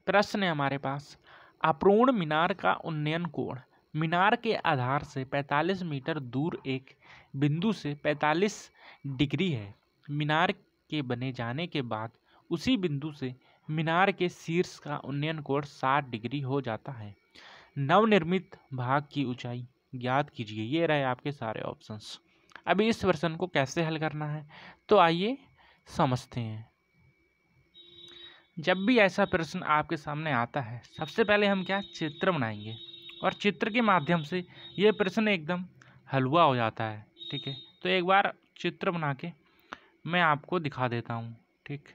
प्रश्न है हमारे पास, अपूर्ण मीनार का उन्नयन कोण मीनार के आधार से 45 मीटर दूर एक बिंदु से 45 डिग्री है। मीनार के बने जाने के बाद उसी बिंदु से मीनार के शीर्ष का उन्नयन कोण 60 डिग्री हो जाता है। नवनिर्मित भाग की ऊंचाई ज्ञात कीजिए। ये रहे आपके सारे ऑप्शंस। अभी इस प्रश्न को कैसे हल करना है तो आइए समझते हैं। जब भी ऐसा प्रश्न आपके सामने आता है, सबसे पहले हम क्या चित्र बनाएंगे और चित्र के माध्यम से ये प्रश्न एकदम हलवा हो जाता है। ठीक है, तो एक बार चित्र बना के मैं आपको दिखा देता हूँ। ठीक,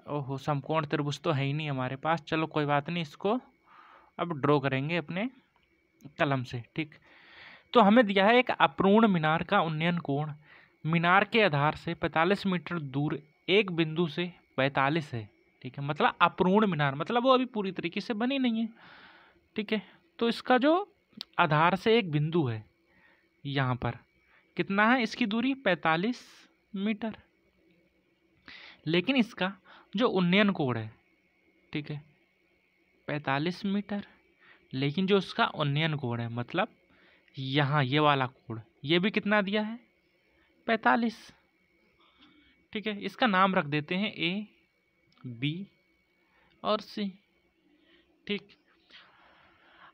ओहो, समकोण त्रिभुज तो है ही नहीं हमारे पास। चलो कोई बात नहीं, इसको अब ड्रॉ करेंगे अपने कलम से। ठीक, तो हमें दिया है एक अपूर्ण मीनार का उन्नयन कोण मीनार के आधार से 45 मीटर दूर एक बिंदु से 45 है। ठीक है, मतलब अपूर्ण मीनार मतलब वो अभी पूरी तरीके से बनी नहीं है। ठीक है, तो इसका जो आधार से एक बिंदु है यहाँ पर कितना है, इसकी दूरी 45 मीटर। लेकिन इसका जो उन्नयन कोण है, ठीक है, 45 मीटर। लेकिन जो उसका उन्नयन कोण है मतलब यहाँ ये वाला कोण, ये भी कितना दिया है, 45। ठीक है, इसका नाम रख देते हैं ए, बी और सी। ठीक,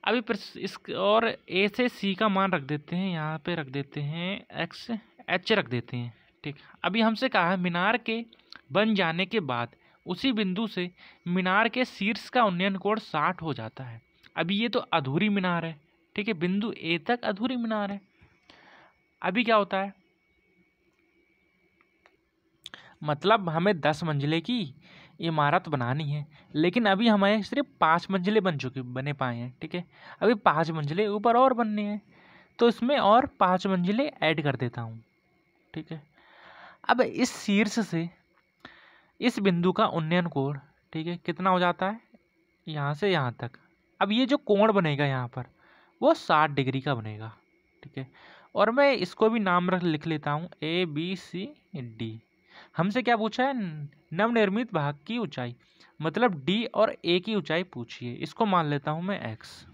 अभी इस और ए से सी का मान रख देते हैं, यहाँ पे रख देते हैं एक्स, एच रख देते हैं। ठीक, अभी हमसे कहा है मीनार के बन जाने के बाद उसी बिंदु से मीनार के शीर्ष का उन्नयन कोण 60 हो जाता है। अभी ये तो अधूरी मीनार है। ठीक है, बिंदु ए तक अधूरी मीनार है। अभी क्या होता है, मतलब हमें 10 मंजिले की इमारत बनानी है, लेकिन अभी हमारे सिर्फ 5 मंजिले बने पाए हैं। ठीक है, अभी 5 मंजिले ऊपर और बनने हैं, तो इसमें और 5 मंजिले ऐड कर देता हूँ। ठीक है, अब इस शीर्ष से इस बिंदु का उन्नयन कोण, ठीक है, कितना हो जाता है, यहाँ से यहाँ तक। अब ये जो कोण बनेगा यहाँ पर वो 60 डिग्री का बनेगा। ठीक है, और मैं इसको भी नाम लिख लेता हूँ ए बी सी डी। हमसे क्या पूछा है, नवनिर्मित भाग की ऊंचाई, मतलब डी और ए की ऊंचाई पूछिए। इसको मान लेता हूँ मैं एक्स।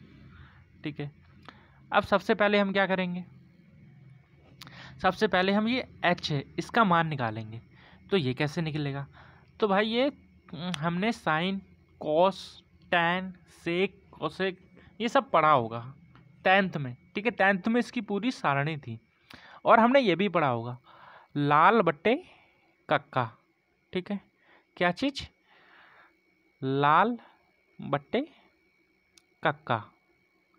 ठीक है, अब सबसे पहले हम क्या करेंगे, सबसे पहले हम ये एच है इसका मान निकालेंगे। तो ये कैसे निकलेगा, तो भाई ये हमने साइन, कॉस, टैन, सेक, कोसेक ये सब पढ़ा होगा 10th में। ठीक है, 10th में इसकी पूरी सारणी थी। और हमने ये भी पढ़ा होगा लाल बट्टे कक्का। ठीक है, क्या चीज, लाल बट्टे कक्का।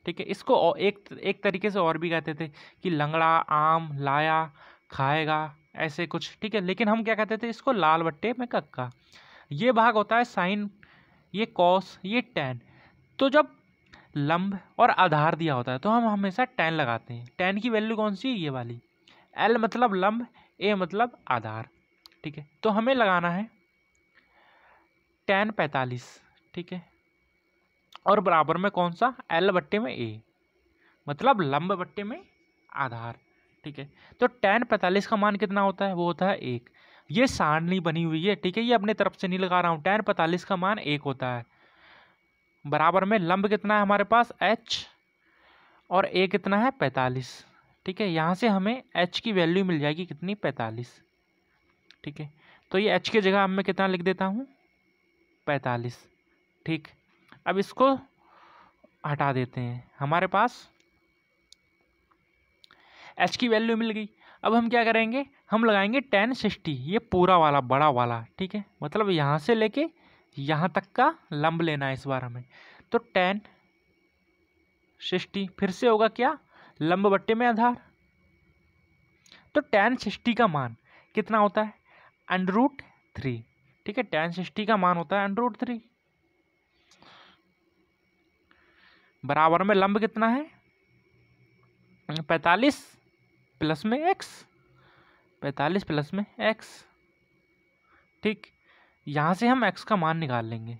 ठीक है, इसको एक तरीके से और भी कहते थे कि लंगड़ा आम लाया खाएगा, ऐसे कुछ। ठीक है, लेकिन हम क्या कहते थे इसको, लाल बट्टे में कक्का। ये भाग होता है साइन, ये कॉस, ये टैन। तो जब लंब और आधार दिया होता है तो हम हमेशा टैन लगाते हैं। टैन की वैल्यू कौन सी है, ये वाली। एल मतलब लंब, ए मतलब आधार। ठीक है, तो हमें लगाना है टैन 45। ठीक है, और बराबर में कौन सा, एल बट्टे में ए, मतलब लंब बट्टे में आधार। ठीक है, तो टैन 45 का मान कितना होता है, वो होता है 1। ये सारणी बनी हुई है। ठीक है, ये अपने तरफ से नहीं लगा रहा हूँ। टैन 45 का मान 1 होता है। बराबर में लंब कितना है हमारे पास, एच, और ए कितना है, 45। ठीक है, यहाँ से हमें एच की वैल्यू मिल जाएगी कितनी, 45। ठीक है, तो ये एच की जगह मैं कितना लिख देता हूँ, 45। ठीक, अब इसको हटा देते हैं, हमारे पास एच की वैल्यू मिल गई। अब हम क्या करेंगे, हम लगाएंगे tan 60, ये पूरा वाला बड़ा वाला। ठीक है, मतलब यहाँ से लेके यहाँ तक का लंब लेना है इस बार हमें। तो tan 60 फिर से होगा क्या, लंब बट्टे में आधार। तो tan 60 का मान कितना होता है, √3। ठीक है, tan 60 का मान होता है √3। बराबर में लंब कितना है, 45 प्लस में x, 45 प्लस में x। ठीक, यहाँ से हम x का मान निकाल लेंगे,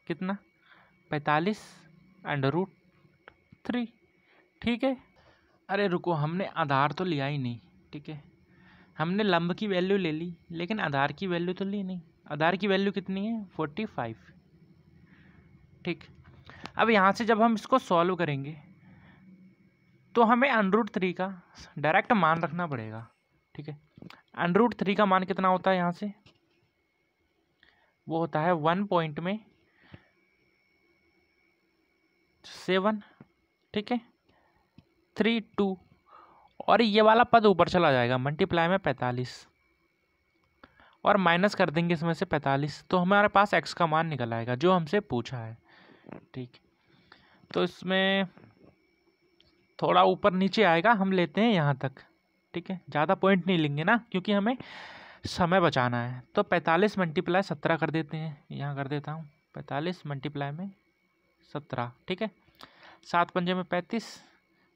कितना, 45 √3। ठीक है, अरे रुको, हमने आधार तो लिया ही नहीं। ठीक है, हमने लंब की वैल्यू ले ली लेकिन आधार की वैल्यू तो ली नहीं। आधार की वैल्यू कितनी है, 45। ठीक। अब यहाँ से जब हम इसको सॉल्व करेंगे तो हमें √3 का डायरेक्ट मान रखना पड़ेगा, ठीक है। √3 का मान कितना होता है यहाँ से, वो होता है 1.7, ठीक है, 32, और ये वाला पद ऊपर चला जाएगा, मल्टीप्लाई में 45, और माइनस कर देंगे इसमें से 45, तो हमारे पास x का मान निकल आएगा जो हमसे पूछा है, ठीक। तो इसमें थोड़ा ऊपर नीचे आएगा, हम लेते हैं यहाँ तक, ठीक है, ज़्यादा पॉइंट नहीं लेंगे ना, क्योंकि हमें समय बचाना है। तो 45 × 17 कर देते हैं, यहाँ कर देता हूँ 45 × 17, ठीक है। 7 पंजे में 35,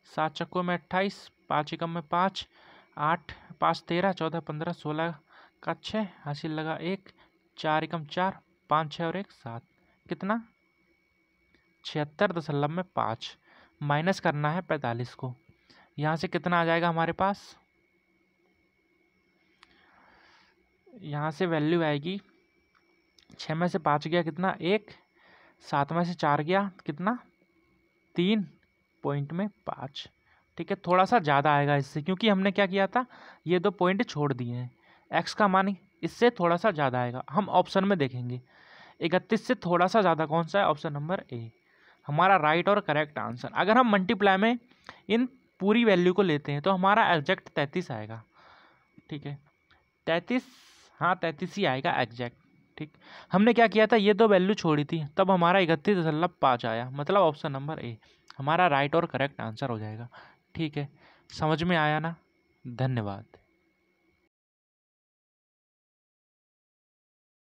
7 चक्कों में 28, 5 एकम में 5, 8 5 13, 14 15, 16 का 6, हासिल लगा 1, 4 एकम 4, 5 6 और 1 7, कितना 76.5, माइनस करना है 45 को। यहाँ से कितना आ जाएगा हमारे पास, यहाँ से वैल्यू आएगी 6 में से 5 गया कितना 1, 7 में से 4 गया कितना 3.5, ठीक है। थोड़ा सा ज़्यादा आएगा इससे, क्योंकि हमने क्या किया था, ये 2 पॉइंट छोड़ दिए हैं। x का मान इससे थोड़ा सा ज़्यादा आएगा, हम ऑप्शन में देखेंगे 31 से थोड़ा सा ज़्यादा कौन सा है, ऑप्शन नंबर ए हमारा राइट और करेक्ट आंसर। अगर हम मल्टीप्लाई में इन पूरी वैल्यू को लेते हैं तो हमारा एग्जैक्ट 33 आएगा, ठीक है, 33, हाँ 33 ही आएगा एग्जैक्ट, ठीक। हमने क्या किया था, ये 2 वैल्यू छोड़ी थी, तब हमारा 31.5 आया, मतलब ऑप्शन नंबर ए हमारा राइट और करेक्ट आंसर हो जाएगा, ठीक है। समझ में आया ना, धन्यवाद।